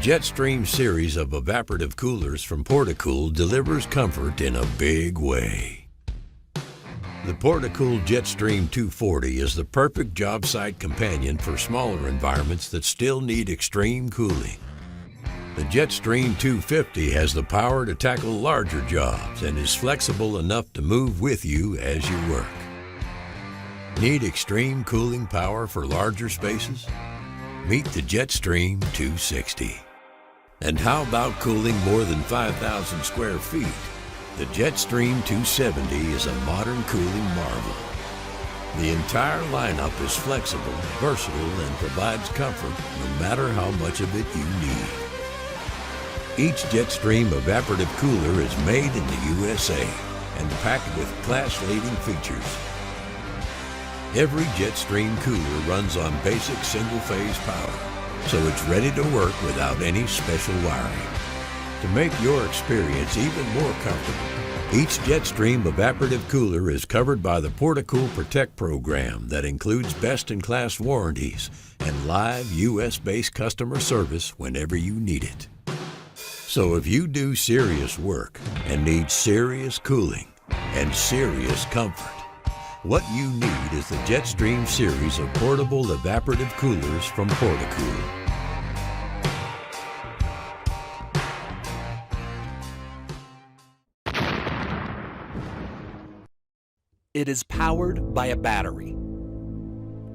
Jetstream series of evaporative coolers from Portacool delivers comfort in a big way. The Portacool Jetstream 240 is the perfect job site companion for smaller environments that still need extreme cooling. The Jetstream 250 has the power to tackle larger jobs and is flexible enough to move with you as you work. Need extreme cooling power for larger spaces? Meet the Jetstream 260. And how about cooling more than 5,000 square feet? The Jetstream 270 is a modern cooling marvel. The entire lineup is flexible, versatile, and provides comfort no matter how much of it you need. Each Jetstream evaporative cooler is made in the USA and packed with class-leading features. Every Jetstream cooler runs on basic single-phase power, so it's ready to work without any special wiring. To make your experience even more comfortable, each Jetstream evaporative cooler is covered by the Portacool Protect program that includes best-in-class warranties and live US-based customer service whenever you need it. So if you do serious work and need serious cooling and serious comfort, what you need is the Jetstream series of portable evaporative coolers from Portacool. It is powered by a battery.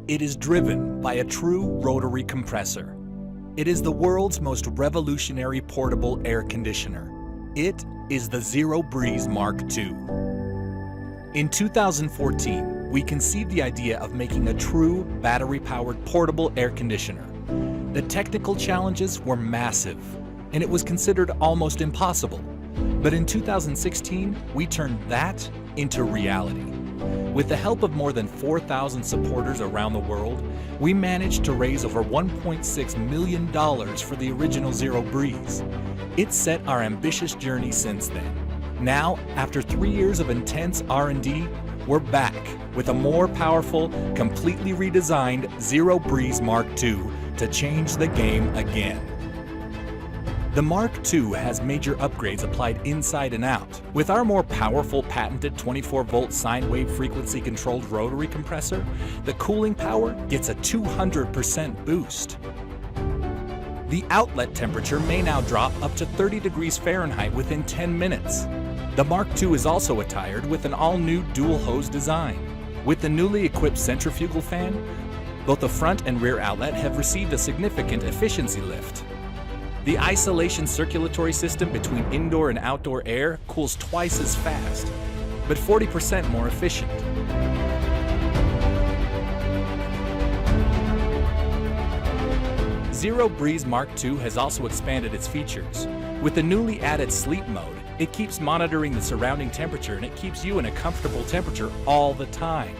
It is driven by a true rotary compressor. It is the world's most revolutionary portable air conditioner. It is the Zero Breeze Mark II. In 2014, we conceived the idea of making a true battery-powered portable air conditioner. The technical challenges were massive, and it was considered almost impossible. But in 2016, we turned that into reality. With the help of more than 4,000 supporters around the world, we managed to raise over $1.6 million for the original Zero Breeze. It set our ambitious journey since then. Now, after 3 years of intense R&D, we're back with a more powerful, completely redesigned Zero Breeze Mark II to change the game again. The Mark II has major upgrades applied inside and out. With our more powerful patented 24-volt sine wave frequency controlled rotary compressor, the cooling power gets a 200% boost. The outlet temperature may now drop up to 30 degrees Fahrenheit within 10 minutes. The Mark II is also attired with an all-new dual-hose design. With the newly equipped centrifugal fan, both the front and rear outlet have received a significant efficiency lift. The isolation circulatory system between indoor and outdoor air cools twice as fast, but 40% more efficient. Zero Breeze Mark II has also expanded its features. With the newly added sleep mode, it keeps monitoring the surrounding temperature and it keeps you in a comfortable temperature all the time.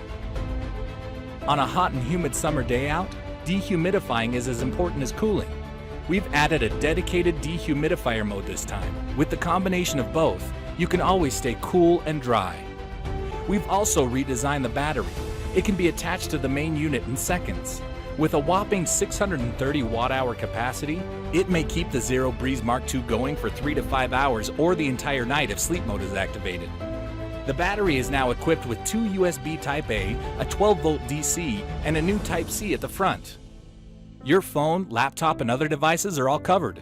On a hot and humid summer day out, dehumidifying is as important as cooling. We've added a dedicated dehumidifier mode this time. With the combination of both, you can always stay cool and dry. We've also redesigned the battery. It can be attached to the main unit in seconds. With a whopping 630 watt-hour capacity, it may keep the Zero Breeze Mark II going for 3 to 5 hours or the entire night if sleep mode is activated. The battery is now equipped with 2 USB Type-A, a 12-volt DC, and a new Type-C at the front. Your phone, laptop, and other devices are all covered.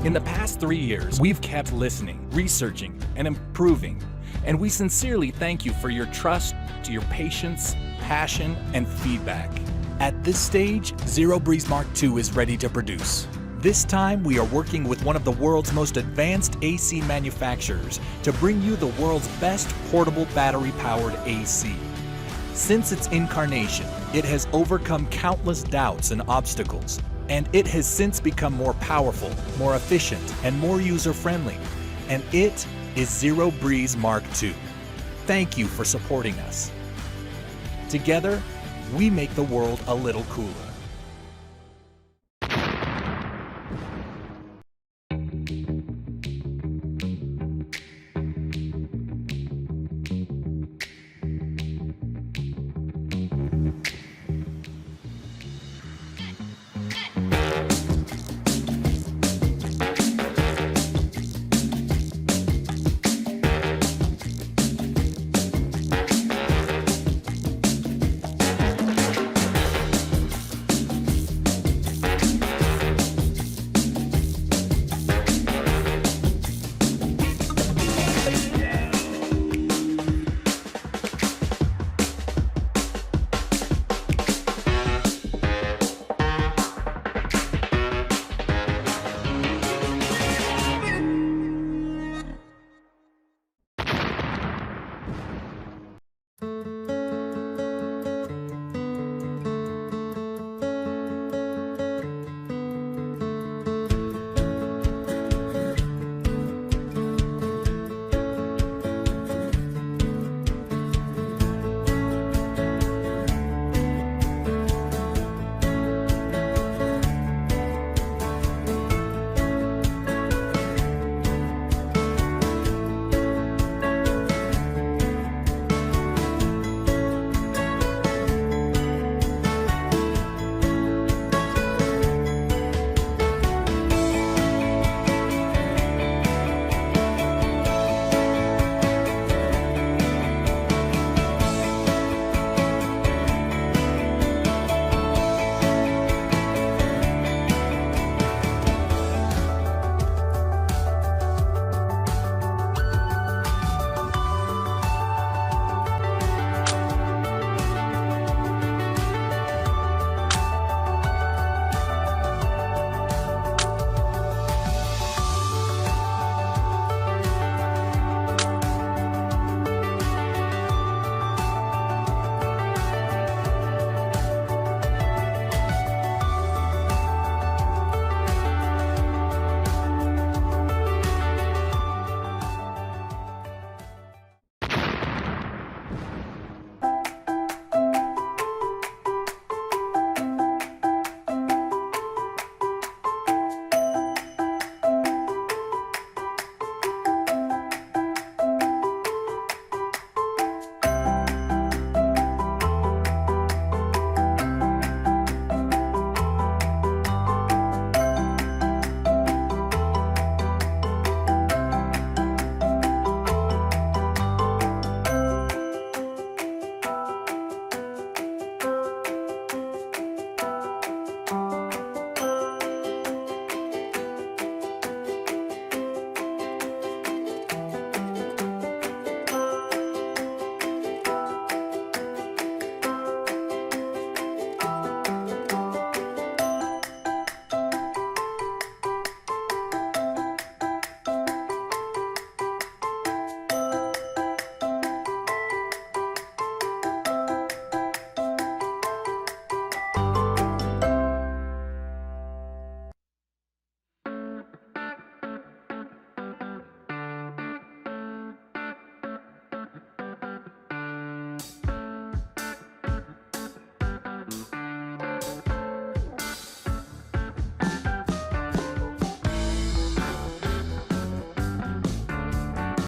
In the past 3 years, we've kept listening, researching, and improving, and we sincerely thank you for your trust, your patience, passion, and feedback. At this stage, Zero Breeze Mark II is ready to produce. This time, we are working with one of the world's most advanced AC manufacturers to bring you the world's best portable battery-powered AC. Since its incarnation, it has overcome countless doubts and obstacles, and it has since become more powerful, more efficient, and more user-friendly. And it is Zero Breeze Mark II. thank you for supporting us. Together, we make the world a little cooler.